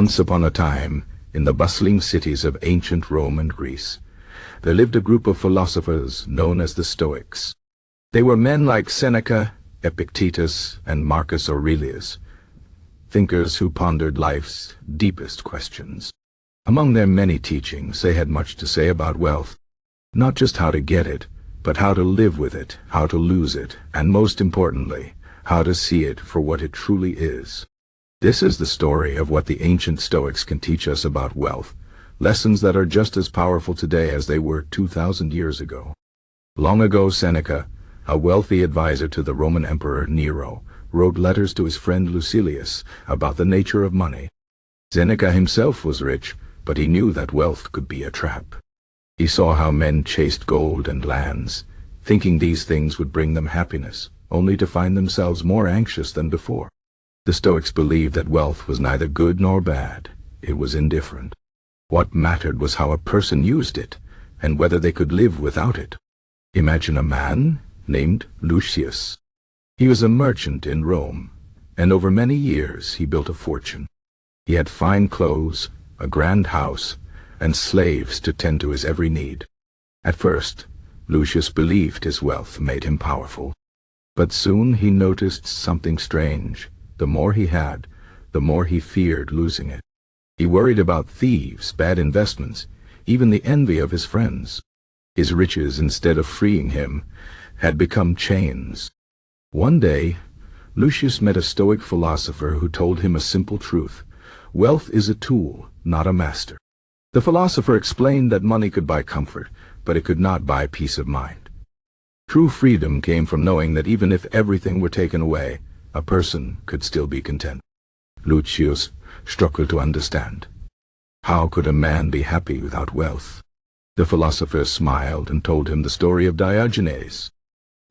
Once upon a time, in the bustling cities of ancient Rome and Greece, there lived a group of philosophers known as the Stoics. They were men like Seneca, Epictetus, and Marcus Aurelius, thinkers who pondered life's deepest questions. Among their many teachings, they had much to say about wealth, not just how to get it, but how to live with it, how to lose it, and most importantly, how to see it for what it truly is. This is the story of what the ancient Stoics can teach us about wealth, lessons that are just as powerful today as they were 2,000 years ago. Long ago, Seneca, a wealthy advisor to the Roman Emperor Nero, wrote letters to his friend Lucius about the nature of money. Seneca himself was rich, but he knew that wealth could be a trap. He saw how men chased gold and lands, thinking these things would bring them happiness, only to find themselves more anxious than before. The Stoics believed that wealth was neither good nor bad. It was indifferent. What mattered was how a person used it, and whether they could live without it. Imagine a man named Lucius. He was a merchant in Rome, and over many years he built a fortune. He had fine clothes, a grand house, and slaves to tend to his every need. At first, Lucius believed his wealth made him powerful. But soon he noticed something strange. The more he had, the more he feared losing it. He worried about thieves, bad investments, even the envy of his friends. His riches, instead of freeing him, had become chains. One day, Lucius met a Stoic philosopher who told him a simple truth. Wealth is a tool, not a master. The philosopher explained that money could buy comfort, but it could not buy peace of mind. True freedom came from knowing that even if everything were taken away, a person could still be content. Lucius struggled to understand. How could a man be happy without wealth? The philosopher smiled and told him the story of Diogenes.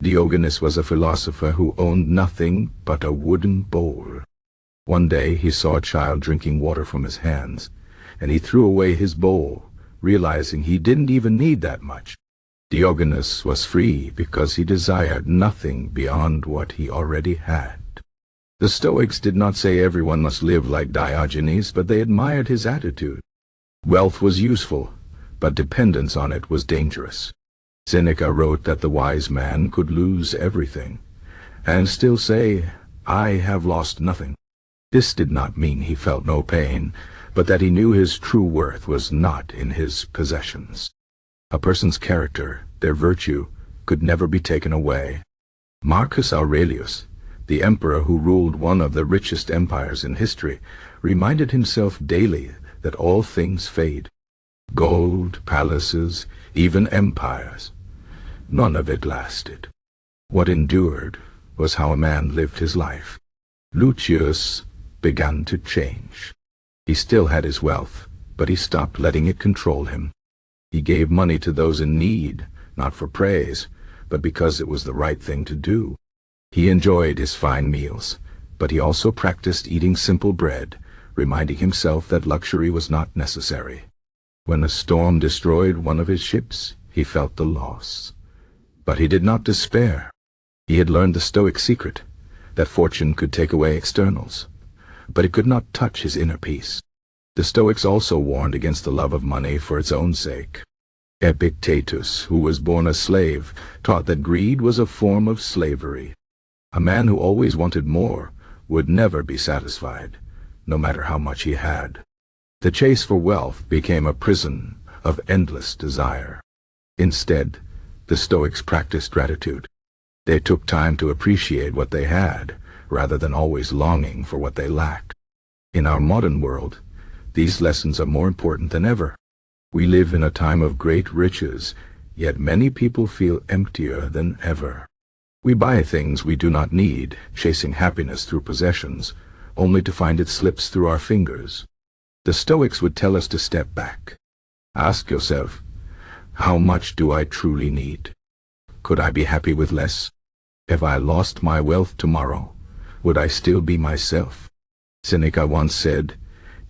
Diogenes was a philosopher who owned nothing but a wooden bowl. One day he saw a child drinking water from his hands, and he threw away his bowl, realizing he didn't even need that much. Diogenes was free because he desired nothing beyond what he already had. The Stoics did not say everyone must live like Diogenes, but they admired his attitude. Wealth was useful, but dependence on it was dangerous. Seneca wrote that the wise man could lose everything, and still say, "I have lost nothing." This did not mean he felt no pain, but that he knew his true worth was not in his possessions. A person's character, their virtue, could never be taken away. Marcus Aurelius, the emperor who ruled one of the richest empires in history, reminded himself daily that all things fade. Gold, palaces, even empires. None of it lasted. What endured was how a man lived his life. Lucius began to change. He still had his wealth, but he stopped letting it control him. He gave money to those in need, not for praise, but because it was the right thing to do. He enjoyed his fine meals, but he also practiced eating simple bread, reminding himself that luxury was not necessary. When a storm destroyed one of his ships, he felt the loss. But he did not despair. He had learned the Stoic secret, that fortune could take away externals, but it could not touch his inner peace. The Stoics also warned against the love of money for its own sake. Epictetus, who was born a slave, taught that greed was a form of slavery. A man who always wanted more would never be satisfied, no matter how much he had. The chase for wealth became a prison of endless desire. Instead, the Stoics practiced gratitude. They took time to appreciate what they had, rather than always longing for what they lacked. In our modern world, these lessons are more important than ever. We live in a time of great riches, yet many people feel emptier than ever. We buy things we do not need, chasing happiness through possessions, only to find it slips through our fingers. The Stoics would tell us to step back. Ask yourself, how much do I truly need? Could I be happy with less? If I lost my wealth tomorrow, would I still be myself? Seneca once said,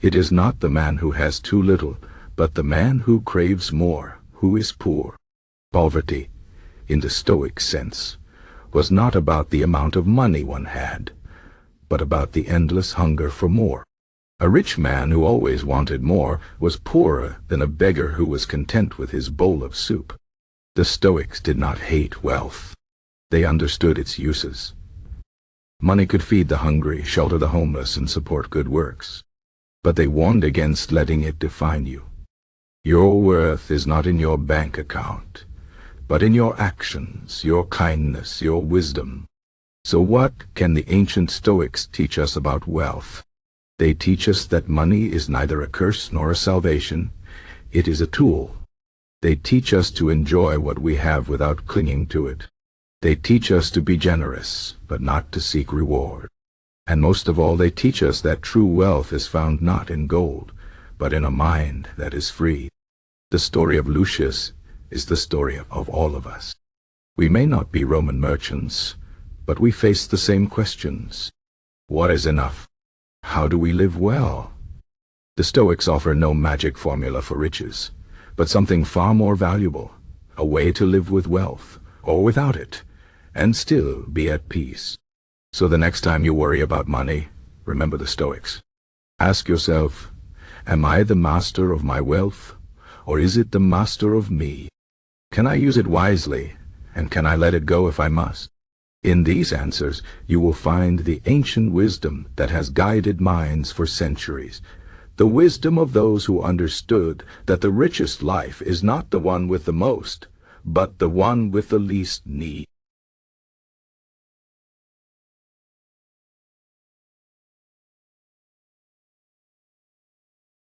"It is not the man who has too little, but the man who craves more, who is poor." Poverty, in the Stoic sense, was not about the amount of money one had, but about the endless hunger for more. A rich man who always wanted more was poorer than a beggar who was content with his bowl of soup. The Stoics did not hate wealth. They understood its uses. Money could feed the hungry, shelter the homeless, and support good works. But they warned against letting it define you. Your worth is not in your bank account, but in your actions, your kindness, your wisdom. So what can the ancient Stoics teach us about wealth? They teach us that money is neither a curse nor a salvation. It is a tool. They teach us to enjoy what we have without clinging to it. They teach us to be generous, but not to seek reward. And most of all, they teach us that true wealth is found not in gold, but in a mind that is free. The story of Lucius is the story of all of us. We may not be Roman merchants, but we face the same questions. What is enough? How do we live well? The Stoics offer no magic formula for riches, but something far more valuable, a way to live with wealth, or without it, and still be at peace. So the next time you worry about money, remember the Stoics. Ask yourself, am I the master of my wealth, or is it the master of me? Can I use it wisely, and can I let it go if I must? In these answers, you will find the ancient wisdom that has guided minds for centuries, the wisdom of those who understood that the richest life is not the one with the most, but the one with the least need.